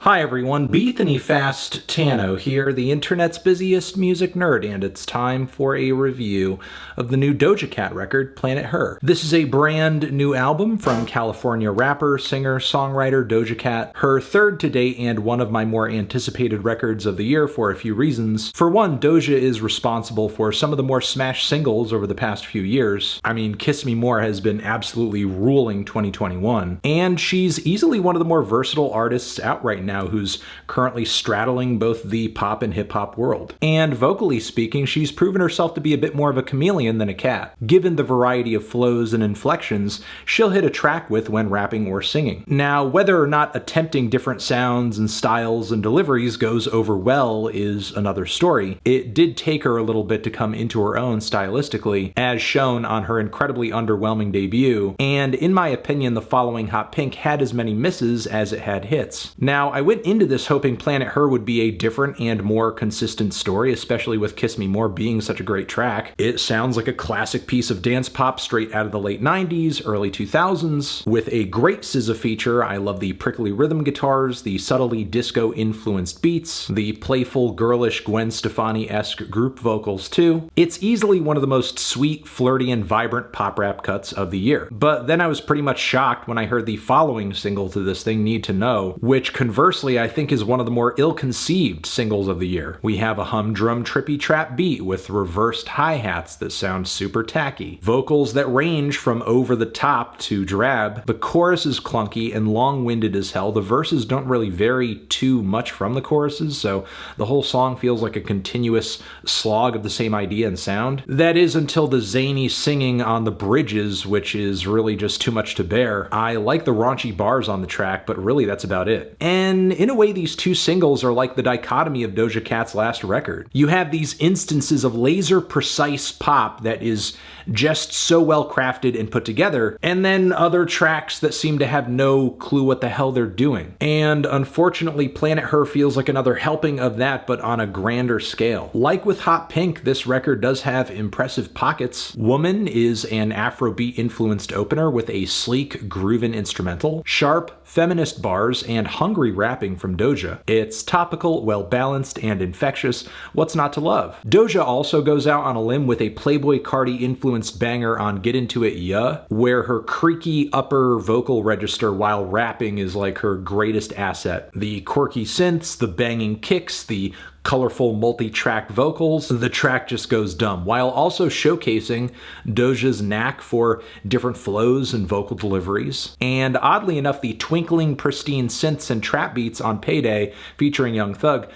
Hi everyone, Bethany Fast Tano here, the internet's busiest music nerd, and it's time for a review of the new Doja Cat record, Planet Her. This is a brand new album from California rapper, singer, songwriter Doja Cat, her third to date and one of my more anticipated records of the year for a few reasons. For one, Doja is responsible for some of the more smash singles over the past few years. I mean, Kiss Me More has been absolutely ruling 2021, and she's easily one of the more versatile artists out right now who's currently straddling both the pop and hip-hop world. And vocally speaking, she's proven herself to be a bit more of a chameleon than a cat. Given the variety of flows and inflections she'll hit a track with when rapping or singing. Now, whether or not attempting different sounds and styles and deliveries goes over well is another story. It did take her a little bit to come into her own stylistically, as shown on her incredibly underwhelming debut, and in my opinion, the following Hot Pink had as many misses as it had hits. Now, I went into this hoping Planet Her would be a different and more consistent story, especially with Kiss Me More being such a great track. It sounds like a classic piece of dance pop straight out of the late 90s, early 2000s, with a great SZA feature. I love the prickly rhythm guitars, the subtly disco-influenced beats, the playful, girlish Gwen Stefani-esque group vocals too. It's easily one of the most sweet, flirty, and vibrant pop rap cuts of the year. But then I was pretty much shocked when I heard the following single to this thing, Need to Know, which conversely I think is one of the more ill-conceived singles of the year. We have a humdrum trippy trap beat with reversed hi-hats that sound super tacky, vocals that range from over the top to drab, the chorus is clunky and long-winded as hell, the verses don't really vary too much from the choruses, so the whole song feels like a continuous slog of the same idea and sound. That is until the zany singing on the bridges, which is really just too much to bear. I like the raunchy bars on the track, but really that's about it. And in a way, these two singles are like the dichotomy of Doja Cat's last record. You have these instances of laser-precise pop that is just so well crafted and put together, and then other tracks that seem to have no clue what the hell they're doing. And unfortunately, Planet Her feels like another helping of that, but on a grander scale. Like with Hot Pink, this record does have impressive pockets. Woman is an Afrobeat-influenced opener with a sleek, groovin' instrumental, sharp, feminist bars, and hungry rapping from Doja. It's topical, well-balanced, and infectious. What's not to love? Doja also goes out on a limb with a Playboi Carti-influenced banger on Get Into It Yeah, where her creaky upper vocal register while rapping is like her greatest asset. The quirky synths, the banging kicks, the colorful multi-track vocals, the track just goes dumb, while also showcasing Doja's knack for different flows and vocal deliveries. And oddly enough, the twinkling, pristine synths and trap beats on Payday featuring Young Thug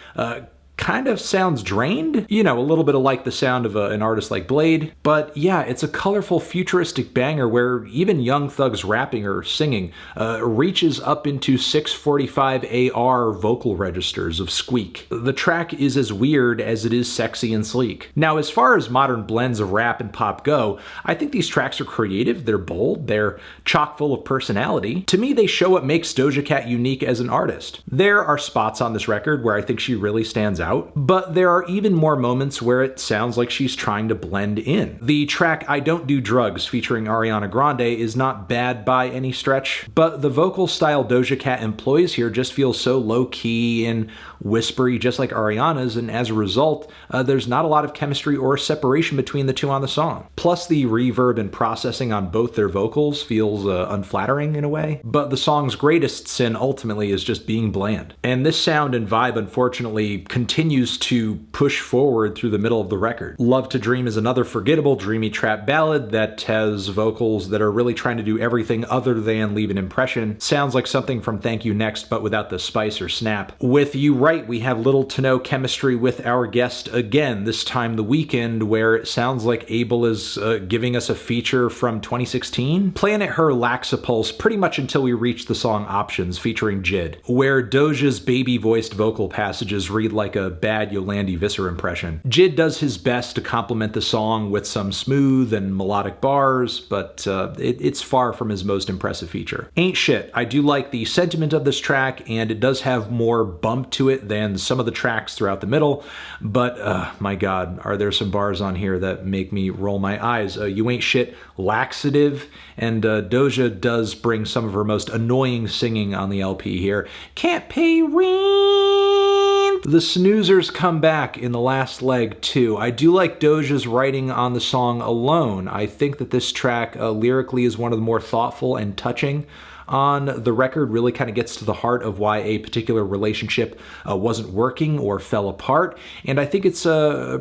kind of sounds drained. You know, a little bit of like the sound of an artist like Blade. But yeah, it's a colorful, futuristic banger where even Young Thug's rapping or singing reaches up into 645 AR vocal registers of squeak. The track is as weird as it is sexy and sleek. Now, as far as modern blends of rap and pop go, I think these tracks are creative, they're bold, they're chock full of personality. To me, they show what makes Doja Cat unique as an artist. There are spots on this record where I think she really stands out, but there are even more moments where it sounds like she's trying to blend in. The track I Don't Do Drugs featuring Ariana Grande is not bad by any stretch, but the vocal style Doja Cat employs here just feels so low-key and whispery, just like Ariana's, and as a result, there's not a lot of chemistry or separation between the two on the song. Plus, the reverb and processing on both their vocals feels unflattering in a way, but the song's greatest sin ultimately is just being bland. And this sound and vibe, unfortunately, continues to push forward through the middle of the record. Love to Dream is another forgettable, dreamy trap ballad that has vocals that are really trying to do everything other than leave an impression. Sounds like something from Thank You Next, but without the spice or snap. With You Right, we have little to no chemistry with our guest again, this time The Weeknd, where it sounds like Abel is giving us a feature from 2016. Planet Her lacks a pulse pretty much until we reach the song Options featuring Jid, where Doja's baby-voiced vocal passages read like a a bad Yolandi Visser impression. Jid does his best to complement the song with some smooth and melodic bars, but it's far from his most impressive feature. Ain't shit. I do like the sentiment of this track, and it does have more bump to it than some of the tracks throughout the middle, but my god, are there some bars on here that make me roll my eyes. You ain't shit, laxative, and Doja does bring some of her most annoying singing on the LP here. Can't pay rent. The snoozers come back in the last leg too. I do like Doja's writing on the song alone. I think that this track lyrically is one of the more thoughtful and touching on the record, really kind of gets to the heart of why a particular relationship wasn't working or fell apart. And I think it's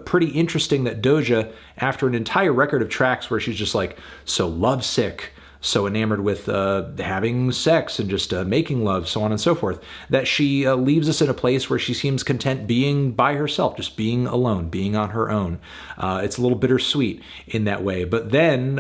pretty interesting that Doja, after an entire record of tracks where she's just like so lovesick, so enamored with having sex and just making love, so on and so forth, that she leaves us in a place where she seems content being by herself, just being alone, being on her own. It's a little bittersweet in that way. But then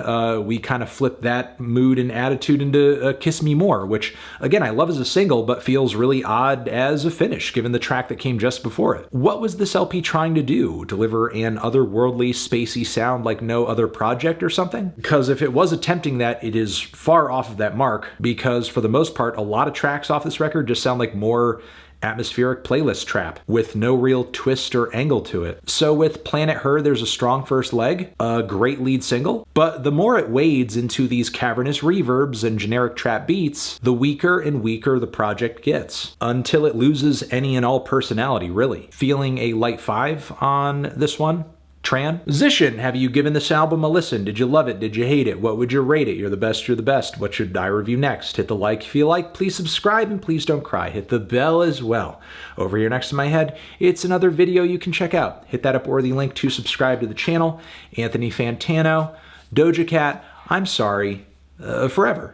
we kind of flip that mood and attitude into Kiss Me More, which, again, I love as a single, but feels really odd as a finish, given the track that came just before it. What was this LP trying to do? Deliver an otherworldly, spacey sound like no other project or something? Because if it was attempting that, it is far off of that mark, because for the most part, a lot of tracks off this record just sound like more atmospheric playlist trap with no real twist or angle to it. So with Planet Her, there's a strong first leg, a great lead single, but the more it wades into these cavernous reverbs and generic trap beats, the weaker and weaker the project gets, until it loses any and all personality, really. Feeling a light 5 on this one. Transition. Have you given this album a listen? Did you love it? Did you hate it? What would you rate it? You're the best, you're the best. What should I review next? Hit the like if you like. Please subscribe and please don't cry. Hit the bell as well. Over here next to my head, it's another video you can check out. Hit that upworthy link to subscribe to the channel. Anthony Fantano, Doja Cat, I'm sorry, forever.